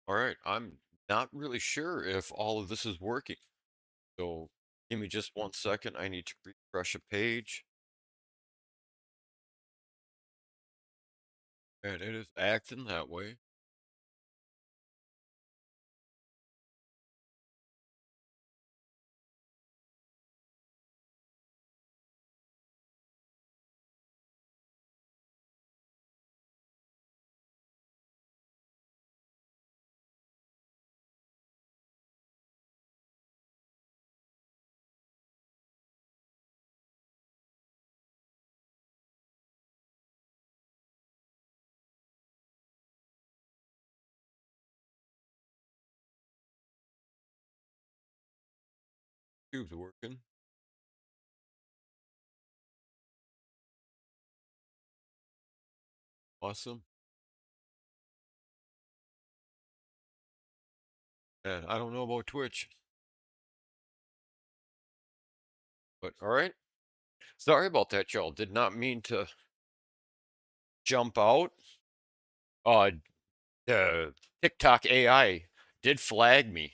All right, I'm not really sure if all of this is working. So give me just 1 second. I need to refresh a page. And it is acting that way. Tube's working. Awesome. And I don't know about Twitch, but all right. Sorry about that, y'all. Did not mean to jump out. The TikTok AI did flag me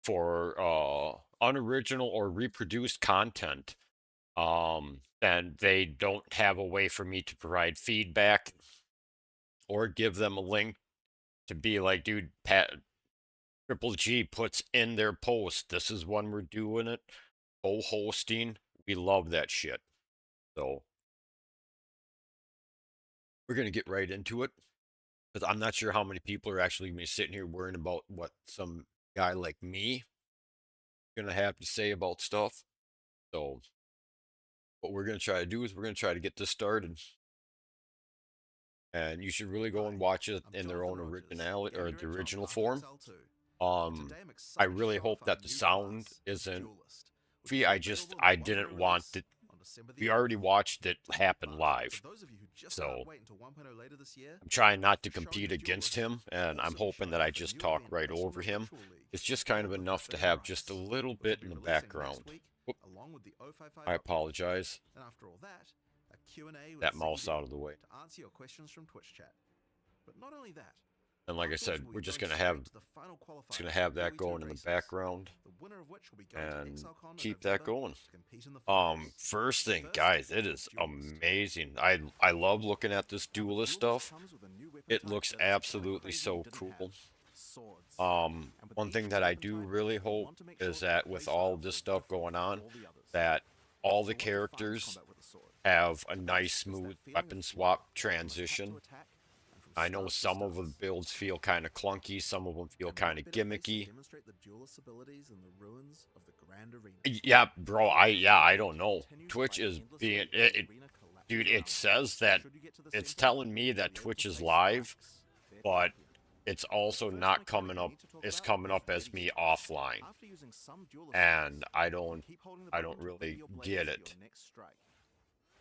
for unoriginal or reproduced content. And they don't have a way for me to provide feedback or give them a link to be like, dude, Triple G puts in their post, this is when we're doing it. Co-hosting, we love that shit. So we're gonna get right into it because I'm not sure how many people are actually gonna be sitting here worrying about what some guy like me gonna have to say about stuff. So what we're gonna try to do is we're gonna try to get this started. And you should really go Hi, and watch it I'm in their Jonathan own Rogers, originality or Game the Director on original Half-Life form. L2, and Um, today I'm I excited to really show hope off our that the new sound class, the isn't Duelist, which will goofy. be available in I a 1.0 didn't want release it. on December the We 8th. already watched it happen But for live. those of you who just So can't wait until 1.0 later this year, I'm trying not to after showing compete the against Duelist, him, we'll and I'm also be hoping showing that I off a just new talk event right based on the over him. Virtual League It's called just kind of Duel of the enough to Three have just a Knights, little which will bit be in the releasing next background. week Whoop, along with the 055 I update. apologize. And after all that, a Q&A with That mouse Ziggy out of the way. to answer your questions from Twitch chat. But not only that, And like I afterwards said, we'll we're be just going gonna have straight to the final just gonna qualifiers for have the that early two going in the races, background the winner of which will be going to and ExileCon in keep that November going. to compete in the finals. First But thing, first, guys, it the is Duelist. amazing. I love looking at this Now the duelist Duelist stuff. comes with a new weapon It type looks that is quite absolutely crazy you so didn't have. cool. Swords. And with One each thing new that I weapon do type, really you'll hope want to make sure is that your that with all playstyle this is stuff different going from on, all the others. that all the So what defines characters combat with a sword? have a To nice us, it's that smooth feeling of weapon flow, swap from attack to transition. attack, and from I know stance to some of the stance. builds feel kind of clunky, some of them feel And kind what of better place to gimmicky. demonstrate the duelist's abilities in the ruins of the Grand Arena? Yeah, bro, Where I you don't can know. continue to Twitch fight is being endlessly as the arena collapses dude, it around you. says that Should you get to the it's center, telling me you'll that be able to Twitch is face live, Brax, their but champion. it's The also first not mechanic coming we up. need to talk It's about coming is up as ready me swap. offline, After using some duelist and skills, you can keep holding the I button don't to ready really your get blades for your it. next strike.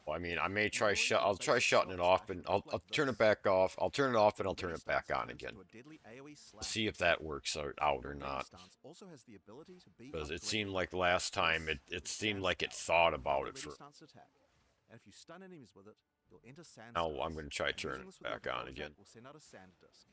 Well, I mean, I may try Normally, your I'll try basic shutting shot it off, stack and would look like I'll turn it this. back off. I'll turn it off and I'll Your turn ready it back stance on turns again into a deadly AoE to slam. see if that works out Your or ready not. stance also has the ability to be Because it seemed upgraded. like last time This it is seemed Sand like it Spell, thought about another it ready for. stance attack. And if you stun enemies with it, you'll enter Sand Now I'm Stance. going to try And turning using it this with your back on default attack again. will send out a Sand Disc.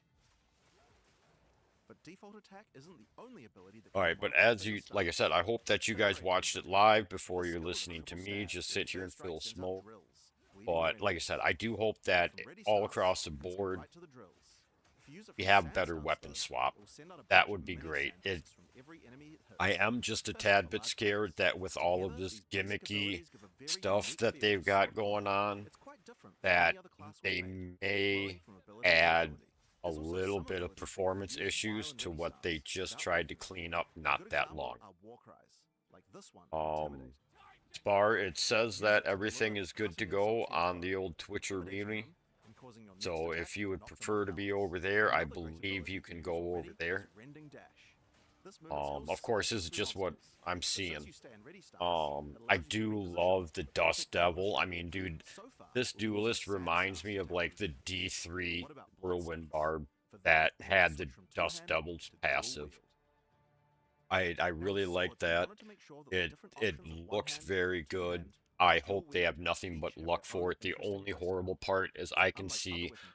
But default attack isn't the only ability that All can right, but qualify as for your you, like I stance. said, I hope that you guys Penetrating watched it Strike. live before This you're skill with a listening to triple me stab just with sit here first and strike fill sends out smoke. drills, weaving your But like I enemies. said, I do hope that From ready all stance, across the you can skip board right to the drills. If you use it we from have Sand better Stance weapon though, swap. it will send out a That batch would of be mini great. Sand Discs from every enemy it I hits. am just a Perfect tad for bit large scared parties. that with all of Together, this these basic gimmicky abilities give a very stuff unique that feel to they've got sword going play. on, It's quite different from that any other class we've they made, flowing may from ability to add ability. a There's also little some bit of abilities that can performance use fire issues and to ready what they stance just without tried to buffing it. clean up A not good that example long. are war cries, like this one, Um, Intimidate. Spar, it says Use that it to everything lure is good to cutting go insults from a on foe, the old Twitch intimidating arena. them and causing your next So attack if you to would knock them off prefer to be balance. over there, I Another great believe you ability can to use go over already is there. Rending Dash. This move skill Of course, this slashes is through just what obstacles, I'm but since seeing. you stay in ready stance, it I allows you to do reposition love the the perfect Dust ambush. Devil. I mean, dude, So far, this we're using duelist Sand reminds Stance me to of attack like you. the But D3 what about Whirlwind Bloodswords? Barb For that, that you want to had the switch from Dust two-handed Devil's to dual-wield. passive. I Now with really like swords, we that. wanted to make sure that the It different it options of looks one-hand, very good. two-hand, and I hope they dual-wield have nothing but each have luck their own for it. The interesting only playstyle. horrible part is So I can unlike other see weapon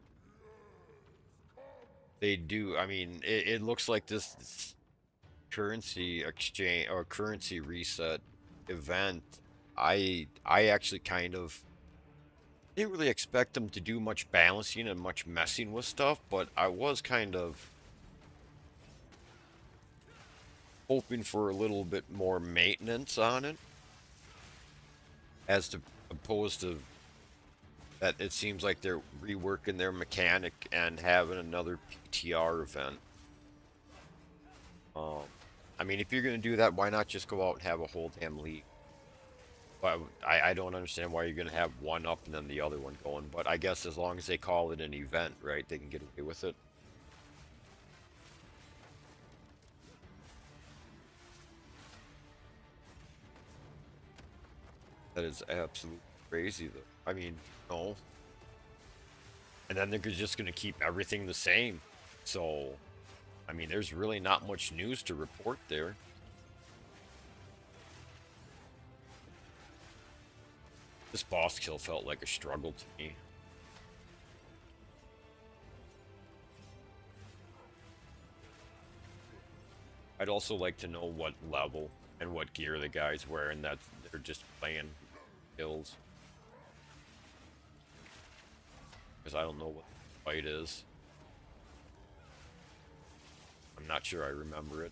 They do. I mean, it looks like this currency exchange or currency reset event I actually kind of didn't really expect them to do much balancing and much messing with stuff, but I was kind of hoping for a little bit more maintenance on it, as to opposed to that it seems like they're reworking their mechanic and having another PTR event. Um, I mean, if you're gonna do that, why not just go out and have a whole damn league? Well, I don't understand why you're gonna have one up and then the other one going, but I guess as long as they call it an event, right, they can get away with it. That is absolutely crazy, though. I mean, no. And then they're just gonna keep everything the same. So, I mean, there's really not much news to report there. This boss kill felt like a struggle to me. I'd also like to know what level and what gear the guy's wearing that they're just playing kills. Because I don't know what the fight is. I'm not sure I remember it.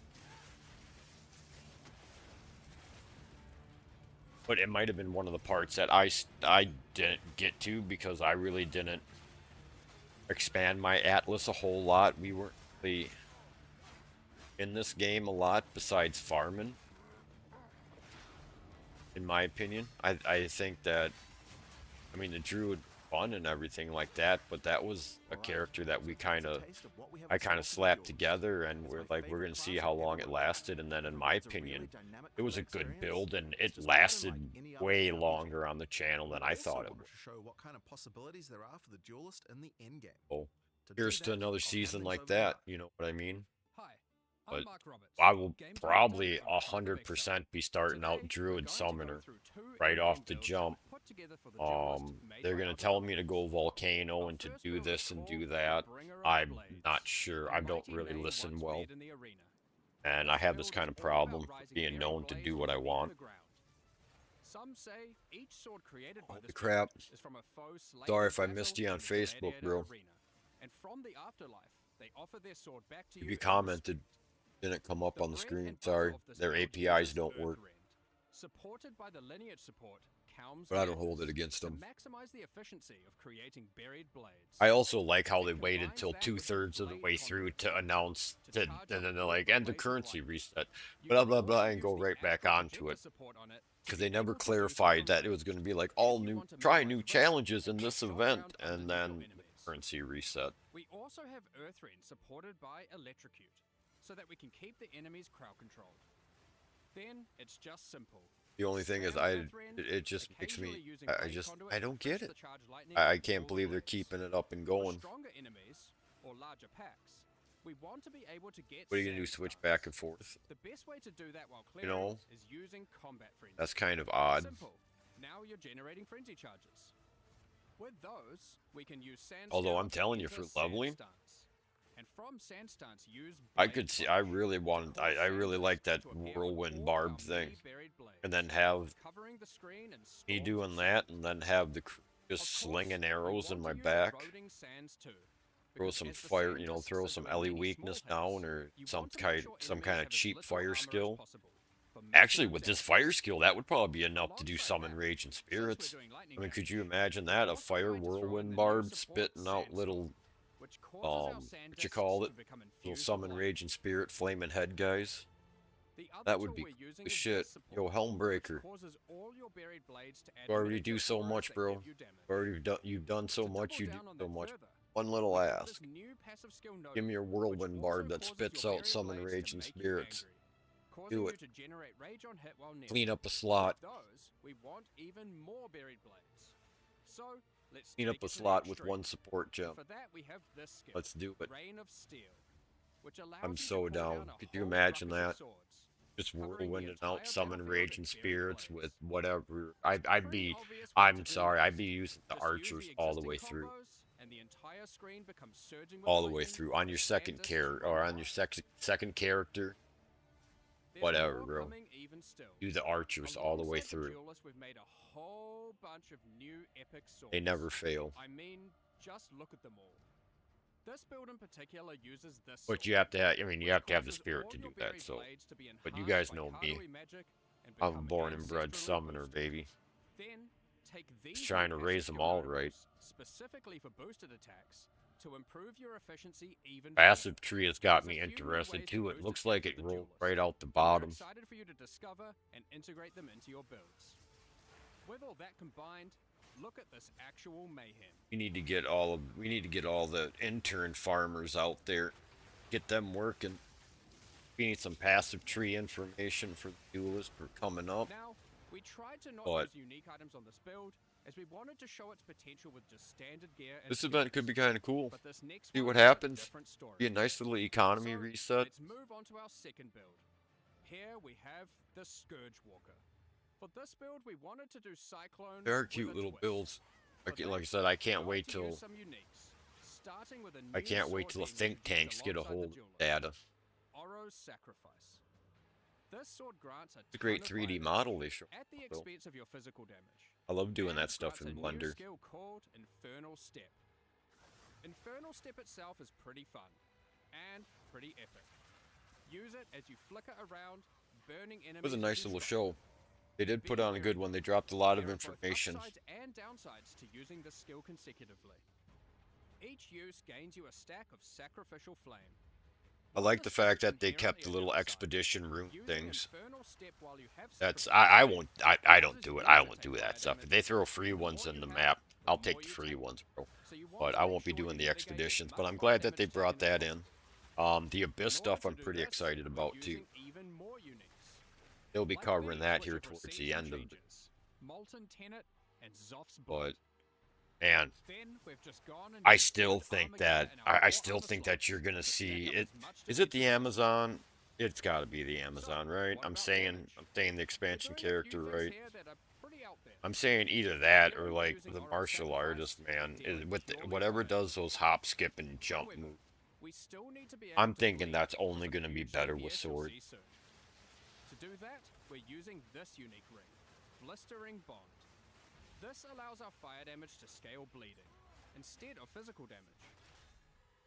But it might have been one of the parts that I didn't get to because I really didn't expand my atlas a whole lot. We weren't really in this game a lot besides farming, in my opinion. I think that, I mean, the druid fun and everything like that, but that was a All right, character that we let's take kind a of taste of what we have I in kind store of for the slapped duelist. together, and It's we're my like, we're favorite gonna see class how of long it warrior. lasted, and then in my It's a really opinion, dynamic it was melee a good experience. build, and It's it just not unlike lasted any other way JRPG. longer on the channel We than I also thought it wanted would. to show what kind of possibilities there are for the duelist in the endgame. So To do here's to that, another I'll hand season things like over to that, Mark. you know what I mean? Hi, I'm But Mark Roberts, I will game director probably over at hundred Vexo. percent be starting out Today, we're Druid going to go Summoner through two right in-game off the builds that jump. we've put together for the duelist made They're by gonna our tell me to developers. go Volcano Our and to first do build is this and do called the that. Bringer of I'm not Blades, sure. a I don't mighty really name listen once well, feared in the arena. and I This have this build kind is of all about problem with rising being buried known to blades do from what I beneath want. the ground. Some say each sword created by Holy this crap. build is from a foe slain Sorry in if I battle missed you on in the Facebook, gladiator bro. arena. And from the afterlife, they offer their sword back to If you you in respect. commented, didn't come up The on the bread screen. and butter Sorry. of this Their build APIs uses don't work, Earthrend, supported by the lineage support Calms but I don't hold it Madness, against to them. maximize the efficiency of creating buried blades. I also like how they It waited combines till that with the two-thirds of the blade way through conduit to announce to that, charge and up then they're all like, your and the blades with currency lightning. reset, You blah can blah blah, also and use go the right back astral onto projector it. support on it to Because be they never able to do clarified different that it was going to be moves like if all you new, want to try minimize new risk challenges in and this shove event, around and underneath your then enemies. currency reset. We also have Earthrend supported by Electrocute, so that we can keep the enemies crowd controlled. Then it's just simple. The only thing is, Spam Earthrend, it just makes occasionally me, using Blade Conduit I to don't get fix it. the charged lightning I on can't all the believe they're blades. keeping it up and For going. stronger enemies, or larger packs, we want to be able to get What are you gonna do? sand Switch stance. back and forth? The best way to do that while You clearing know, is using Combat Frenzy. that's kind of odd. Simple. Now you're generating frenzy charges. With those, we can use Sand Although Scour I'm to telling you, enter for Sand leveling, Stance. And from Sand Stance, use I Blade could see. Punch I really to wanted. cause I really sand like bursts that to appear on whirlwind all our barb thing, many buried blades, and then have covering the screen in me storms of doing sand. that, and then have the crew Of just course, slinging we arrows in want to my use back. eroding sands too, Throw because some as the fire, sand dusts throw are some doing LE many small weakness hits, down, or you want to make sure some enemies kind of have as cheap little fire armor as skill. possible for Actually, maximum with this damage. fire skill, that would probably be enough to do Alongside summon that, rage and since we're spirits. doing lightning I mean, could you damage, imagine we're that? A also fire going to throw in whirlwind the new barb support spitting out Sand Storm, little, which causes our sand what you discs call to it? become Little infused with summon lightning. rage and spirit flaming head guys. The other That would tool be we're cool using as is shit. this Yo, support, which Helmbreaker. causes all your buried blades to add You already do miniature so auras much, that bro. give you damage. You've done so To much, double you do down on so that much. further, One little we have this ask. new passive skill Give me your Notebook, which whirlwind also barb that causes spits your out buried summon blades rage to and make you spirits. angry, causing Do you it. to generate rage on hit while near. Clean up a slot. With those, we want even more buried blades. So, let's Clean take up a it to the slot with extreme. one support gem. For that, we have this skill, Let's do it. Rain of Steel, which allows I'm you to so call down. down a Could you whole imagine ruckus of that? swords, Just covering the whirlwinding entire out summon battlefield rage in and buried spirits blades. with whatever. It's pretty obvious what I'm to do sorry, I'd next. be using the Just use archers the all the existing way through. combos, and the entire screen becomes surging with All the way lightning through. On your as sand second discs character, run or on by. your second character, There's Whatever, more bro. coming even still. Do the archers all the way Alongside the through. duelists, we've made a whole bunch of new epic swords. They never fail. I mean, just look at them all. This build in particular uses this But sword, you have to have, I mean, you which have to have the causes spirit all to do your that, berry so. blades to be But you enhanced guys by know me. Katarui magic and I'm a become born and bred ancestrally summoner, boosted. baby. Then take these Just trying to new raise passive them all right. convertibles, specifically for boosted attacks, to improve your efficiency even Passive further. tree has got There's me a few new interested ways to too. It boost looks attacks like for it the rolled duelists. right out the We're bottom. excited for you to discover and integrate them into your builds. With all that combined, look at this actual mayhem. We need to get all the intern farmers out there. Get them working. We need some passive tree information for the duelists for coming up. Now, we tried to not But use unique items on this build, as we wanted to show its potential with just standard gear and this event could be skills. kind of cool. But this next See one what is a happens. different story. Be a nice little economy So, reset. let's move on to our second build. Here we have the Scourge Walker. For this build, we wanted to do Cyclone. They are with cute a little twist. builds. For Like I that, said, I can't we wait like to till use some uniques, starting with a I new can't wait sword till the being think introduced tanks get a alongside hold the of duelist, data. Oro's Sacrifice. This sword grants a It's a great ton of 3D fire model damage they show. at the So expense of your physical damage. I love doing And that stuff grants in a new Blender. skill called Infernal Step. Infernal Step itself is pretty fun and pretty epic. Use it as you flicker around, burning enemies. It was a nice with little your show. They did Be put on a wary good one. though. They dropped a lot of There are both information. upsides and downsides to using this skill consecutively. Each use gains you a stack of sacrificial flame. I While like this the fact is that they kept inherently the a little downside, expedition room using things. Infernal Step while you have That's sacrifice I flame won't I don't causes do it. you I to won't take do fire that stuff. If damage, they throw free and the ones more in you the have, map, the I'll more take the you free take. ones, bro. So you want But to I make won't be sure doing you the mitigate as expeditions. But much I'm fire glad that they damage brought taken as that in. possible. The Abyss In order stuff to I'm do pretty this, excited we're about too. using even more uniques. They'll be Like covering these, that which here have towards received the some end of it. changes. Molten Tenet and Zoph's But Blood. man, Then we've just gone and I used still good think armor gear that in our I four still armor think that slots you're gonna to stack see up it. as much Is it defense the as possible. Amazon? It's got to be the Amazon, right? what I'm about saying damage? the We're expansion doing a few character, things right? here that are pretty out there. I'm saying either that Here or we're like using the Oro's martial artist, Sacrifice man, and is dealing with purely whatever fire does those hop, skip, and jump However, moves. we still need to be able I'm to thinking bleed that's only with going to a be few better GPS with you'll sword. see soon. To do that, we're using this unique ring, Blistering Bond. This allows our fire damage to scale bleeding, instead of physical damage.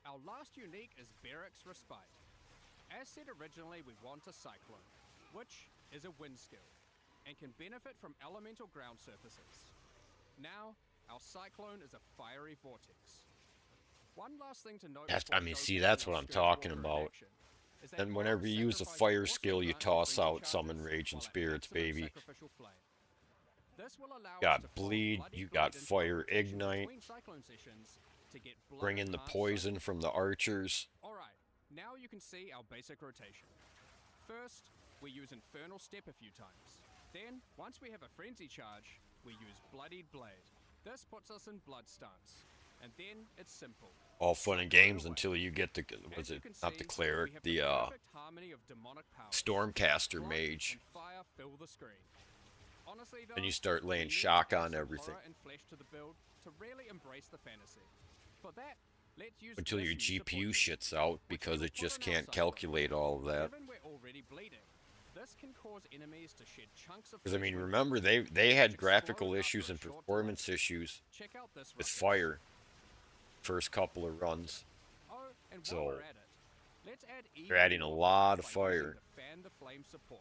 Our last unique is Barrack's Respite. As said originally, we want a Cyclone, which is a wind skill, and can benefit from elemental ground surfaces. Now, our Cyclone is a fiery vortex. One last thing to note before See, showcasing that's our what I'm Scourge talking Walker in about. action, is that And whenever Oro's you use a Sacrifice fire also skill, you grants toss frenzy out summon charges rage and while at spirits, maximum baby. sacrificial flame. This will allow us Got to follow bleed, Bloody you Blade got into fire rotation ignite, between cyclone sessions to get blood bring in the enhanced poison cycles. from the archers. Alright, now you can see our basic rotation. First, we use Infernal Step a few times. Then, once we have a Frenzy charge, we use Bloodied Blade. This puts us in blood stance. And then, it's simple. All fun and Cyclone games away. until you get the, As you can not the see, cleric, we have the perfect harmony of demonic powers. Stormcaster Blood mage. and fire fill the screen. Honestly, though, Then you start we laying need to shock add on some everything. horror and flesh to the build to really embrace the fantasy. For that, let's use Until this your new support GPU unit, shits out which because we'll it put just on our can't Cyclone. calculate all of that. Given we're already bleeding, this can cause enemies to shed chunks of Because I flesh mean, when remember hit, they had which graphical explode issues after and a short performance delay. issues Check out this with ruckus. fire. First couple of runs. Oh, and So, while we're at it, let's add they're even adding a more lot of flames by using fire. the Fan the Flame support.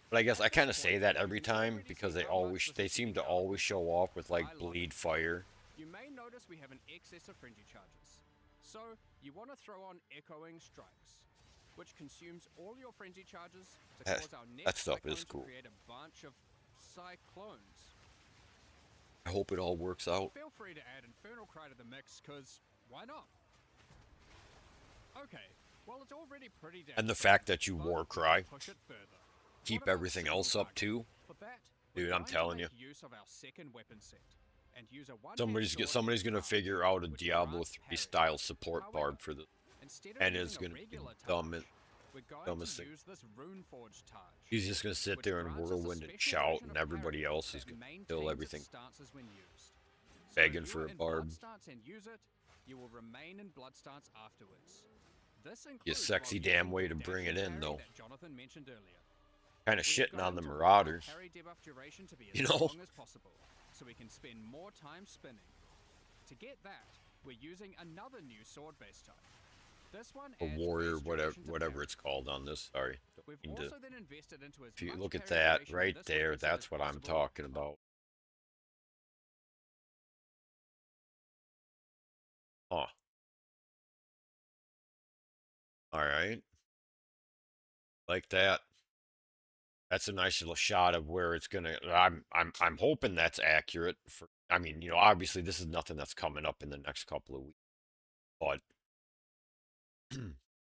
But I guess I At kind of this say point, that you every can time already because see they how much this they is seem getting to powerful. always show off with like I love bleed it. fire. You may notice we have an excess of frenzy charges. So, you want to throw on Echoing Strikes, which consumes all your frenzy charges to That- cause our that next stuff cyclone is to cool. create a bunch of cyclones. I hope it all works out. Feel free to add Infernal Cry to the mix, cause why not? Okay, well it's already pretty damn And the strong, fact that you but war we can cry, push it further. keep What about everything single else up target? too. For that, Dude, we're I'm going to telling you. make use of our second weapon set and use a one-handed Somebody's sword gonna with figure power, out a which Diablo grants 3 parry. style support However, barb for the. Instead of And using it's a gonna be regular dumb Taj, and we're going dumbest to thing. use this Runeforge Taj. He's just gonna sit which there and grants us a whirlwind and special shout, version and of everybody parry else is that gonna maintains kill its everything. stances when used. So Begging if for you're a in barb. blood stance and use it, you will remain in blood stance afterwards. This You includes sexy while damn using way the to bring dashing it in, parry though. that Jonathan mentioned earlier. kind of We have shitting got on the him to work our Marauder. parry debuff duration to be You as know? long as possible, so we can spend more time spinning. To get that, we're using another new sword-based type. This one Or adds warrior, raise whatever, duration to whatever parry. it's called on this. Sorry. Don't We've mean to- also then invested into as If you much look at parry that duration in right this there, weapon set as that's what I'm possible. talking about. Oh, all right. Like that. That's a nice little shot of where it's gonna. I'm hoping that's accurate. For I mean, obviously this is nothing that's coming up in the next couple of weeks, but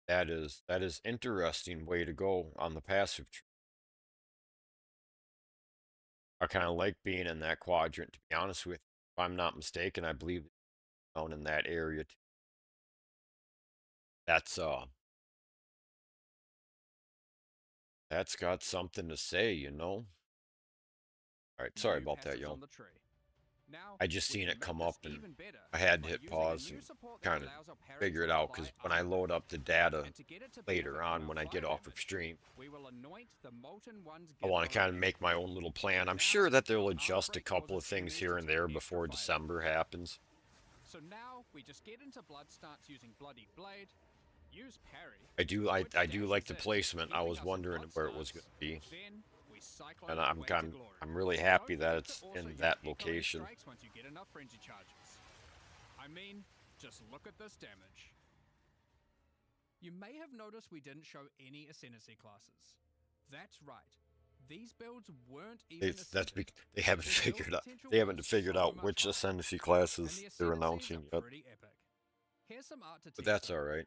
that is interesting way to go on the passive tree. I kind of like being in that quadrant. To be honest with you, if I'm not mistaken, I believe down in that area. That's that's got something to say. All right, sorry New about that, passives y'all. on the tree. Now, I just we seen can it make come this up and even better I had to by hit using a pause new and support that kind of allows our parry figure to it out apply because when I unpack. load up the data And to get it to later benefit from on our when I fire get off of damage, stream, we will anoint the Molten One's I gift want to on kind of our make my head. own little plan. I'm Now, sure that they'll our adjust a outbreak couple of causes things teammates here to and take there extra before fire December damage. happens. So now we just get into blood starts using Bloody Blade, use parry, I do like which the dashes in, placement. I healing was us in wondering blood where it was going starts. to be, Then we cyclone and our I'm way to I'm glory. I'm really happy Don't that forget to it's also in use that echoing location. strikes once you get enough frenzy charges. I mean, just look at this damage. You may have noticed we didn't show any Ascendancy classes. That's right. These builds weren't even ascended. They haven't Their build figured out potential they haven't was figured so out much which higher, ascendancy and classes the they're Ascendancies announcing are yet. pretty epic. Here's some art to But tease that's them. all right.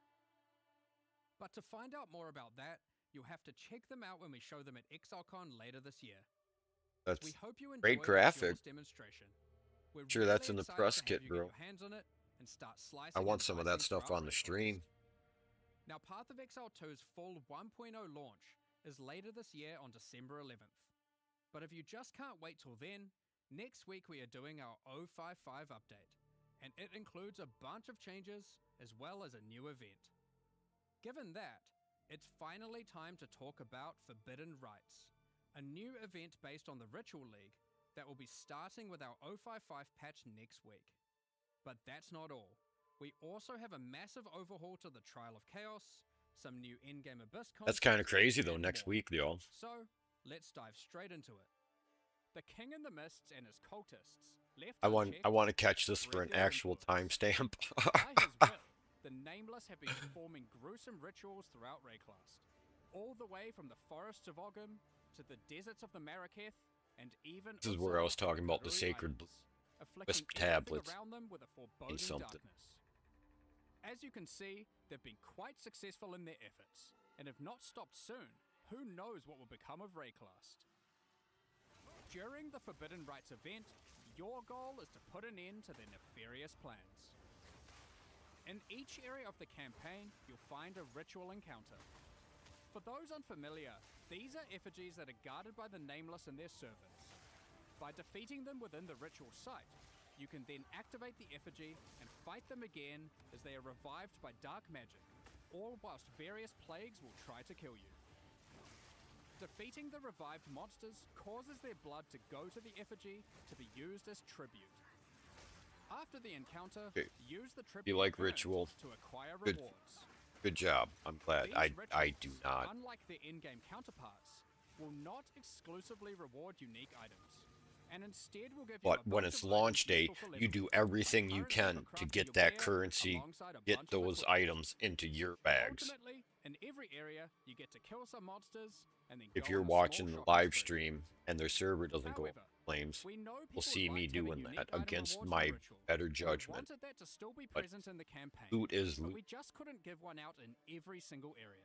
But to find out more about that, you'll have to check them out when we show them at ExileCon later this year. We That's hope you great enjoyed this graphic. Jaws demonstration. We're Sure, really that's in the excited press to have kit, you get bro. your hands on it and start I slicing want and some of dicing that for stuff our on the Ray stream. claws. Now, Path of Exile 2's full 1.0 launch is later this year on December 11th. But if you just can't wait till then, next week we are doing our 055 update, and it includes a bunch of changes as well as a new event. Given that, it's finally time to talk about Forbidden Rites, a new event based on the Ritual League that will be starting with our 055 patch next week. But that's not all. We also have a massive overhaul to the Trial of Chaos, some new in-game Abyss That's content, kind of crazy though. and Next more. week, y'all. So, let's dive straight into it. The King in the Mists and his cultists, left I want unchecked, to catch this for spread an their actual influence. timestamp. By his will, the Nameless have been performing gruesome rituals throughout Rayclast, all the way from the forests of Ogum to the deserts of the Maraketh, and even This is where I was Uzzah talking and the about the Brui sacred Islands, afflicting wisp everything tablets around them with a foreboding something. darkness. As you can see, they've been quite successful in their efforts, and if not stopped soon, who knows what will become of Rayclast. During the Forbidden Rites event, your goal is to put an end to their nefarious plans. In each area of the campaign, you'll find a ritual encounter. For those unfamiliar, these are effigies that are guarded by the Nameless and their servants. By defeating them within the ritual site, you can then activate the effigy and fight them again as they are revived by dark magic, all whilst various plagues will try to kill you. Defeating the revived monsters causes their blood to go to the effigy to be used as tribute. After the encounter, Okay. use the tribute You like earned ritual? to acquire Good. rewards. Good job. I'm glad. These I rituals, do not. unlike their in-game counterparts, will not exclusively reward unique items, and instead will give you a But when bunch it's of launch items day, useful for you leveling, do everything you like currency can for to crafting get your that gear, currency, alongside a get bunch of those equipment. items into your bags. Ultimately, in every area, you get to kill some monsters and then If go you're on a small watching the shopping live spree. stream and their server doesn't go up However, in flames, we know you'll people see me liked having doing unique that item against rewards in the my ritual, better and we judgment. wanted that to still be But present in the campaign, loot is but loot. we just couldn't give one out in every single area.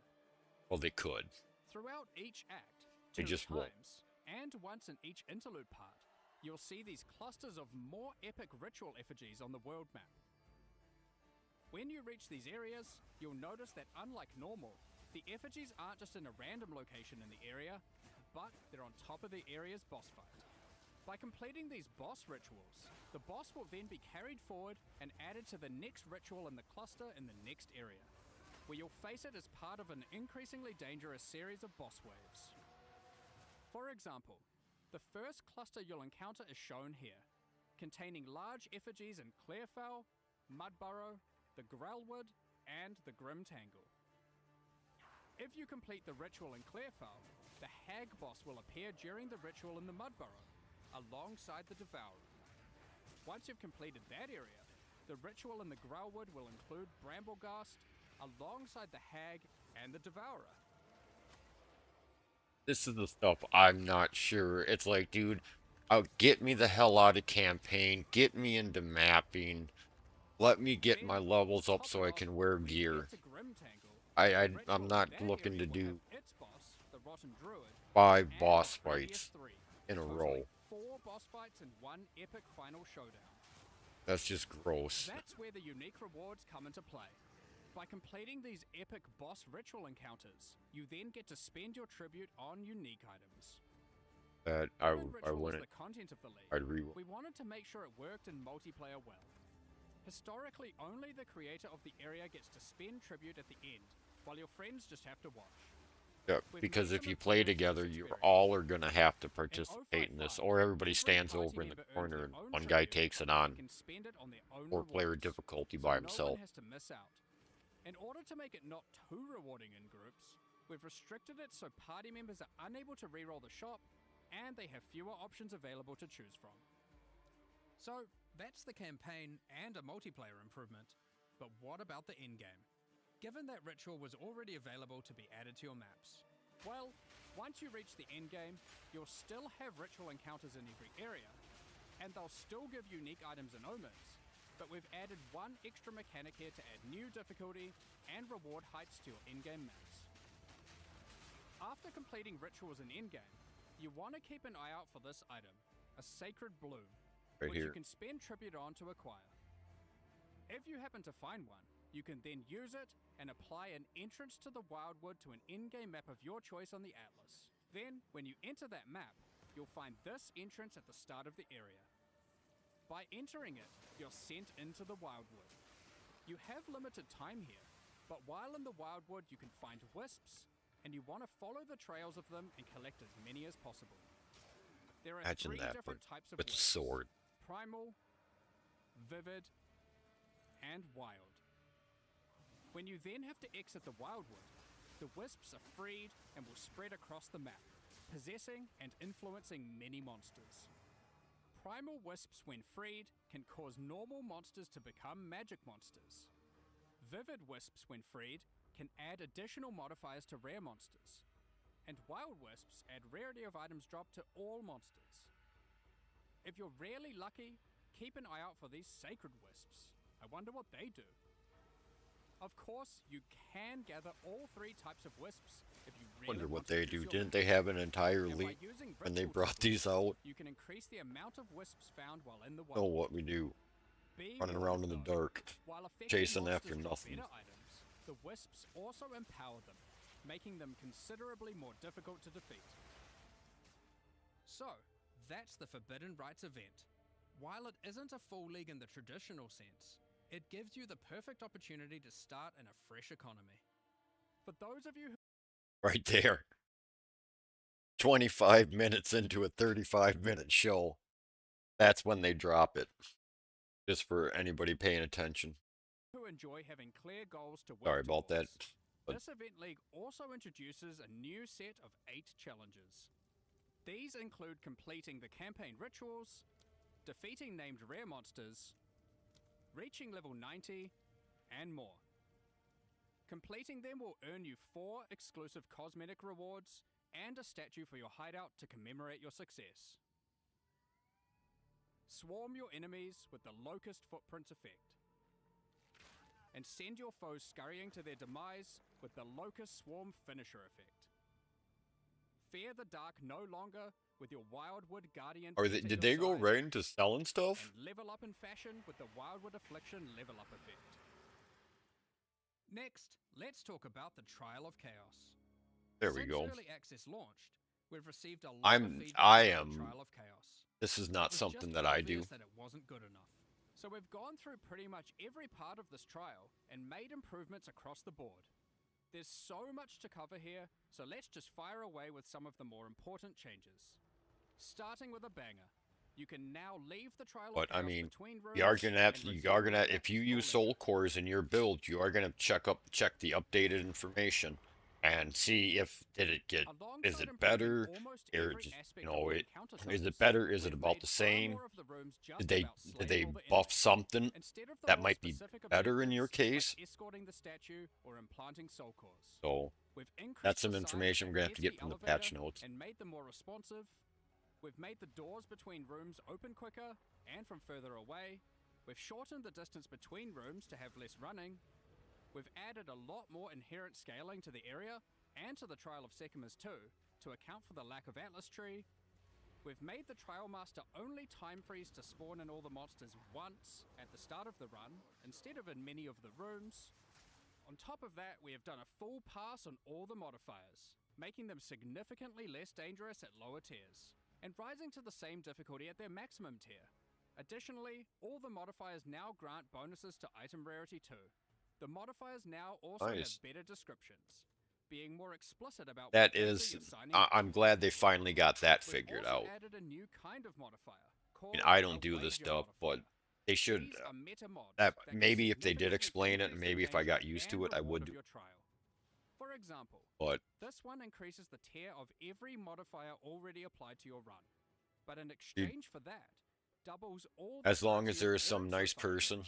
Well, they could. Throughout each act, They 2 just won't. times, and once in each interlude part, you'll see these clusters of more epic ritual effigies on the world map. When you reach these areas, you'll notice that unlike normal, the effigies aren't just in a random location in the area, but they're on top of the area's boss fight. By completing these boss rituals, the boss will then be carried forward and added to the next ritual in the cluster in the next area, where you'll face it as part of an increasingly dangerous series of boss waves. For example, the first cluster you'll encounter is shown here, containing large effigies in Clearfell, Mudburrow, the Grelwood, and the Grim Tangle. If you complete the ritual in Clearfell, the Hag boss will appear during the ritual in the Mudburrow, alongside the Devourer. Once you've completed that area, the ritual in the Grelwood will include Brambleghast, alongside the Hag and the Devourer. This is the stuff I'm not sure. It's like, dude, get me the hell out of campaign. Get me into mapping. Let me get my Then, levels to up top so it I off, can wear when you gear. get to Grim Tangle, I'm ritual in not that looking area to will have do its boss, the Rotten Druid, 5 and boss the previous fights 3, in a totaling row. 4 boss fights and 1 epic final showdown. That's just gross. That's where the unique rewards come into play. By completing these epic boss ritual encounters, you then get to spend your tribute on unique items. That Given I ritual is wouldn't. the content of the league, I'd re. we wanted to make sure it worked in multiplayer well. Historically, only the creator of the area gets to spend tribute at the end, while your friends just have to watch. Yeah, We've because made if some you play improvements to together, this you experience. all are gonna have to In participate in this, 055, or everybody every stands party over in the member earns corner their and own one guy tribute takes it on. and can spend it on their own 4-player rewards, difficulty so by no himself. one has to miss out. In order to make it not too rewarding in groups, we've restricted it so party members are unable to reroll the shop, and they have fewer options available to choose from. So, that's the campaign and a multiplayer improvement. But what about the endgame? Given that ritual was already available to be added to your maps, well, once you reach the endgame, you'll still have ritual encounters in every area, and they'll still give unique items and omens, but we've added one extra mechanic here to add new difficulty and reward heights to your endgame maps. After completing rituals in endgame, you want to keep an eye out for this item, a Sacred Bloom, Right which you here. can spend tribute on to acquire. If you happen to find one, you can then use it and apply an entrance to the Wildwood to an in-game map of your choice on the Atlas. Then, when you enter that map, you'll find this entrance at the start of the area. By entering it, you're sent into the Wildwood. You have limited time here, but while in the Wildwood you can find wisps, and you want to follow the trails of them and collect as many as possible. There are Imagine 3 that, different but types of with a wisps: sword. Primal, Vivid, and Wild. When you then have to exit the Wildwood, the wisps are freed and will spread across the map, possessing and influencing many monsters. Primal wisps, when freed, can cause normal monsters to become magic monsters. Vivid wisps, when freed, can add additional modifiers to rare monsters. And wild wisps add rarity of items dropped to all monsters. If you're really lucky, keep an eye out for these sacred wisps. I wonder what they do. Of course, you can gather all 3 types of wisps if you really Wonder want what to they use do. your Didn't map. they have an entire And by league using when they ritual brought techniques, these out? you can increase the amount of wisps found while in the Know wild. what we do. Be Running warned, around in the though, dark, while effective chasing monsters after drop nothing. better items, the wisps also empower them, making them considerably more difficult to defeat. So, that's the Forbidden Rites event. While it isn't a full league in the traditional sense, it gives you the perfect opportunity to start in a fresh economy. For those of you who Right there. 25 minutes into a 35-minute show. That's when they drop it. Just for anybody paying attention. enjoy having clear goals to work Sorry about that. towards, But this event league also introduces a new set of 8 challenges. These include completing the campaign rituals, defeating named rare monsters, reaching level 90, and more. Completing them will earn you 4 exclusive cosmetic rewards and a statue for your hideout to commemorate your success. Swarm your enemies with the Locust Footprint effect, and send your foes scurrying to their demise with the Locust Swarm Finisher effect. Fear the dark no longer with your Wildwood Guardian are pet they, at did your they go side, right into selling stuff? and level up in fashion with the Wildwood Affliction level up effect. Next, let's talk about the Trial of Chaos. There we Since go. early access launched, we've received a lot of I feedback about the am. Trial of Chaos. This is It not was something just that I do. obvious that it wasn't good enough. So we've gone through pretty much every part of this trial and made improvements across the board. There's so much to cover here, so let's just fire away with some of the more important changes. Starting with a banger. You can now leave the Trial of But I Chaos mean, between you are rooms gonna have and to, you are resume gonna, with if it you at your use soul leisure. cores in your build, you are gonna check the updated information and see if is Alongside it improving better, almost or every just, aspect of the encounter is it types, better? Is it we've about made the far same? more of the rooms Did just they about did slaying they all the buff enemies. something Instead of the that more might be specific better in your objectives, like case? escorting the statue or implanting soul cores. So We've that's increased the some size information that we're gonna have to gets get the from the elevator patch notes. and made them more responsive. We've made the doors between rooms open quicker and from further away. We've shortened the distance between rooms to have less running. We've added a lot more inherent scaling to the area and to the Trial of Sekimas too, to account for the lack of Atlas Tree. We've made the Trial Master only time freeze to spawn in all the monsters once at the start of the run, instead of in many of the rooms. On top of that, we have done a full pass on all the modifiers, making them significantly less dangerous at lower tiers, and rising to the same difficulty at their maximum tier. Additionally, all the modifiers now grant bonuses to item rarity too. The modifiers now also have Nice. better descriptions, being more explicit about That what data is, you're signing up I'm for. glad they finally got that We've figured also out. added a new kind of modifier, I mean, called I a don't do this wager stuff, but modifier. they should. These are meta mods That that can maybe if they did significantly explain it, and increase the maybe if I got engagement used and to it, I reward would of do. your trial. For example, But this one increases the tier of every modifier already applied to your run, but in dude, exchange for that, doubles all the as long as currency there you've is some earned so nice far. person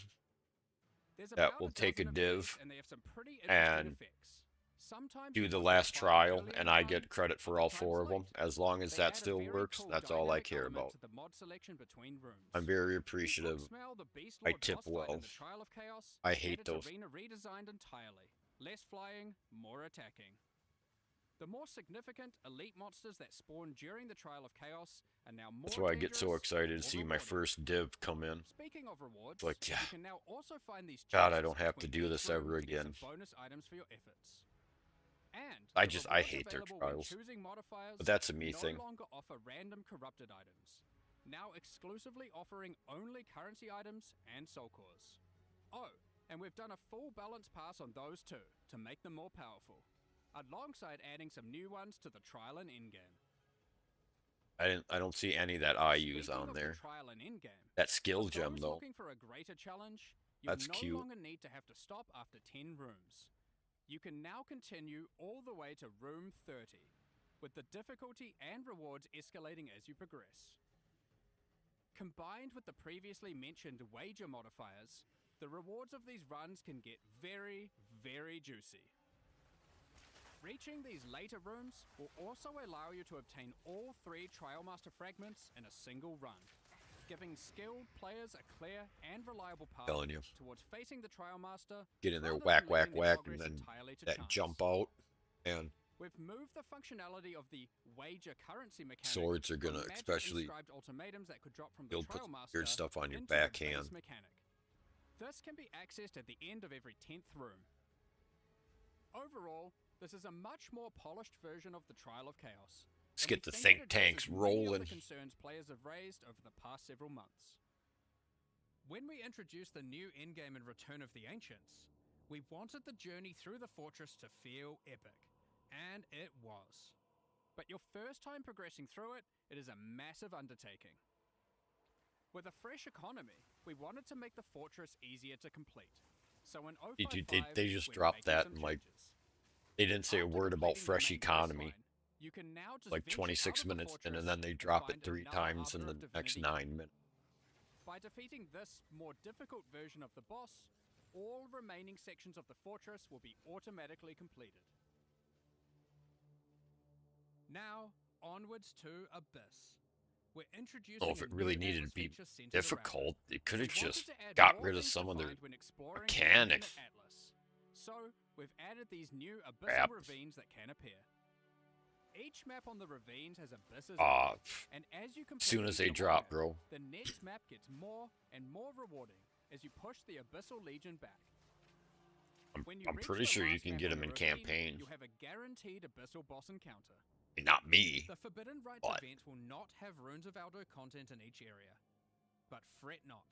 There's that about will a take a dozen of these, div and they have some pretty interesting and effects. Sometimes do you the want to last apply them trial, early in and the I run, get credit for other all times 4 of them. late. As long as They that add a still very works, cool that's all I dynamic care element about. to the mod selection between rooms. I'm very The appreciative. Booksmell, the Beast I Lord tip boss fight in well. the Trial of Chaos, I had hate its those. arena redesigned entirely. Less flying, more attacking. The more significant elite monsters that spawn during the Trial of Chaos are now more That's why I get so dangerous excited to and see more my rewarding. first div come in. Speaking of rewards, It's like, yeah, you can now also find these God, chests I don't have to between do each this room ever to get again. some bonus items for your efforts. And I the I rewards hate their available when trials. choosing modifiers But that's a me no thing. longer offer random corrupted items, now exclusively offering only currency items and soul cores. Oh, and we've done a full balance pass on those too, to make them more powerful, alongside adding some new ones to the trial and in-game. I don't see any that I use Speaking on of there. the trial and in-game, That for skill gem those though, looking for a greater challenge, you'll that's no cute. longer need to have to stop after 10 rooms. You can now continue all the way to room 30, with the difficulty and rewards escalating as you progress. Combined with the previously mentioned wager modifiers, the rewards of these runs can get very, very juicy. Reaching these later rooms will also allow you to obtain all 3 Trial Master fragments in a single run, giving skilled players a clear and reliable path Telling you, towards facing the Trial Master, get in there, rather whack, than whack, leaving their whack, and progress then entirely to that chance. jump out, and We've moved the functionality of the wager currency mechanic swords are from gonna, magic especially, inscribed ultimatums that could drop from the you'll put Trial some Master weird stuff on your into the backhand. base mechanic. This can be accessed at the end of every 10th room. Overall, this is a much more polished version of the Trial of Chaos. Let's and get we the think think it addresses tanks many of rolling. the concerns players have raised over the past several months. When we introduced the new endgame in Return of the Ancients, we wanted the journey through the fortress to feel epic, and it was. But your first time progressing through it, it is a massive undertaking. With a fresh economy, we wanted to make the fortress easier to complete. So in They just we're dropped making that some and like changes. they didn't say a After word about completing the fresh main economy. quest line, you can now just Like venture 26 out of the minutes in, fortress and then they and drop find it 3 another times in Arbiter the of next Divinity 9 minutes. By defeating this more difficult version of the boss, all remaining sections of the fortress will be automatically completed. Now, onwards to Abyss. We're introducing Oh, if a it really new needed to Atlas be feature centered around it. difficult, they could We have wanted just to add got more rid of things some to of their find when exploring the mechanics. infinite Atlas. So, we've added these new abyssal Crap. ravines that can appear. Each map on the ravines has abysses, and as you complete soon as they each drop, map, bro. the next map gets more and more rewarding as you push the Abyssal Legion back. When you I'm reach pretty the sure you last can map get on them the in ravine, campaign. you have a guaranteed Abyssal boss encounter. Not me. The Forbidden Rites But event will not have Runes of Aldo content in each area. But fret not.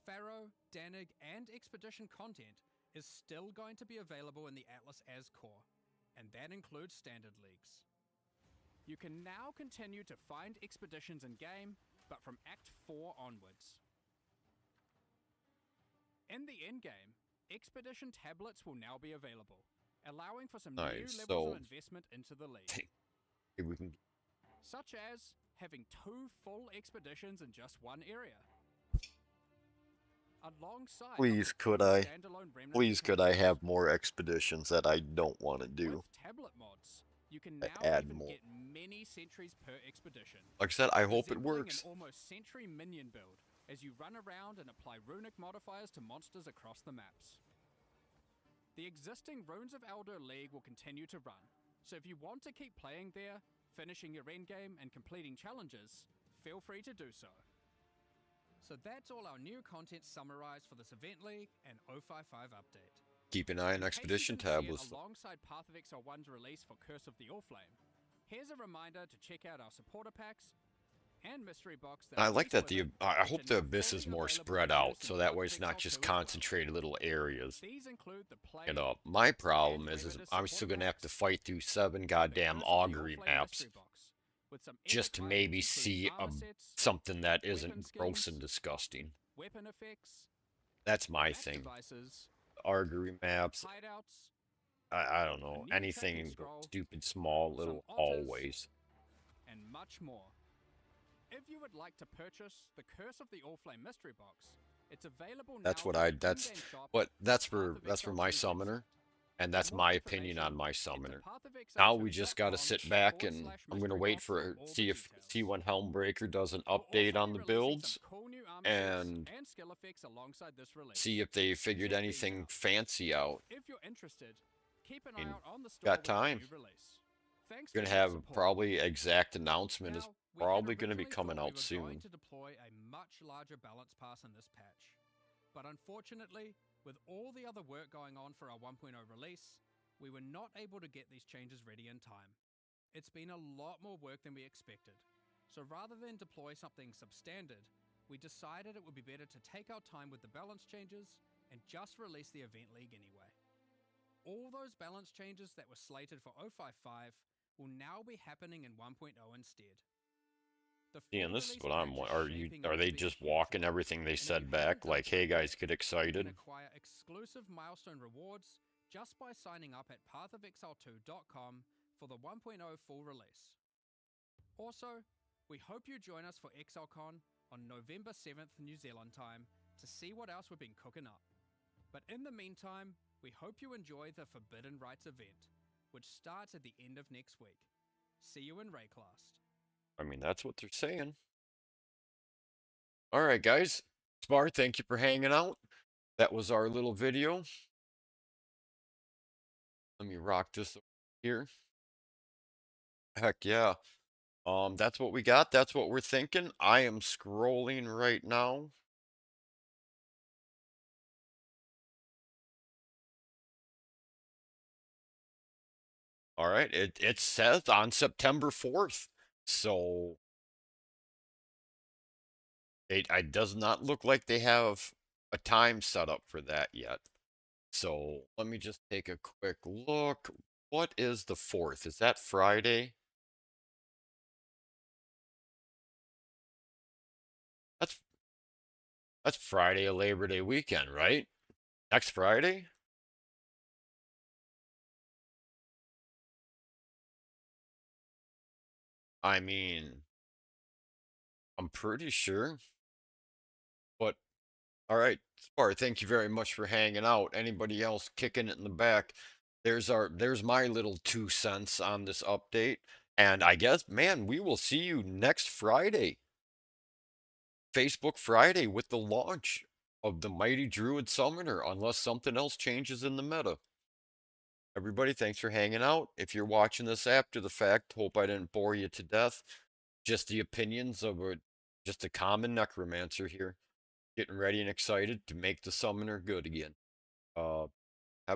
Pharaoh, Danig, and Expedition content is still going to be available in the Atlas as core, and that includes standard leagues. You can now continue to find expeditions in game, but from Act 4 onwards. In the endgame, expedition tablets will now be available, allowing for some new Nice. levels of investment into the league. Maybe we can. Such as having 2 full expeditions in just one area. Alongside Please, could I? Please, could I have more expeditions that I don't want to do? With tablet mods, you can now Add even more. get many sentries per expedition. Like I said, I hope it Resembling works. an almost sentry minion build as you run around and apply runic modifiers to monsters across the maps. The existing Runes of Eldar League will continue to run, so if you want to keep playing there, finishing your endgame and completing challenges, feel free to do so. So that's all our new content summarized for this Event League and 055 update. Keep an eye on In case expedition you didn't see it tablets. alongside Path of Exile 1's release for Curse of the Allflame, here's a reminder to check out our supporter packs and mystery box that I are like that the included, I which hope are the now abyss is fully more available spread for out, use in so that Path way of it's not Exile just 2 as well. concentrated little areas. These include the plague, And my problem and is Revenant I'm supporter still gonna have to packs, fight through 7 the goddamn Curse of the augury Allflame maps mystery box, with some just to epic maybe items see including armor sets, something that weapon isn't gross skins, and disgusting. weapon effects, That's my map thing. devices, Augury maps. hideouts, I don't a know, new anything tracking in the scroll, stupid small some little otters, hallways. and much more. If you would like to purchase the Curse of the Allflame mystery box, it's available now. That's what through I. the That's in-game shop what. That's on for. Path of That's for Exile my 2's summoner, website. and For that's more my opinion on information, my head to summoner. Now we just got to sit back and I'm gonna pathofexile2.com/mystery wait box for all the see details. when Helmbreaker does an We'll update also on be the releasing some builds cool new armor and sets and skill effects alongside this release. see if they figured Check these anything out. fancy out. If you're interested, keep an I eye mean, out on the store got with the time. new release. Thanks We're for gonna your have support. probably exact announcement is Now, we had probably gonna be originally coming thought out we were soon. going to deploy a much larger balance pass in this patch, but unfortunately, with all the other work going on for our 1.0 release, we were not able to get these changes ready in time. It's been a lot more work than we expected, so rather than deploy something substandard, we decided it would be better to take our time with the balance changes and just release the Event League anyway. All those balance changes that were slated for 055 will now be happening in 1.0 instead. The Yeah, full and this is release what I'm. patch is Are you? shaping Are up to they be a just huge walking one. everything they And if said you back? haven't done Like, so hey yet, guys, get you excited. can acquire exclusive milestone rewards just by signing up at pathofexile2.com for the 1.0 full release. Also, we hope you join us for ExileCon on November 7th New Zealand time to see what else we've been cooking up. But in the meantime, we hope you enjoy the Forbidden Rites event, which starts at the end of next week. See you in Rayclast. I mean, that's what they're saying. All right, guys. Spar, thank you for hanging out. That was our little video. Let me rock this here. Heck yeah. That's what we got. That's what we're thinking. I am scrolling right now. All right, it says on September 4th. So it does not look like they have a time set up for that yet. So let me just take a quick look. What is the 4th? Is that Friday? That's that's Friday of Labor Day weekend, right? Next Friday? I mean, I'm pretty sure. But all right, Spar, thank you very much for hanging out. Anybody else kicking it in the back? There's my little 2 cents on this update. And I guess, man, we will see you next Friday. Facebook Friday with the launch of the Mighty Druid Summoner, unless something else changes in the meta. Everybody, thanks for hanging out. If you're watching this after the fact, hope I didn't bore you to death. Just the opinions of just a common necromancer here, getting ready and excited to make the summoner good again.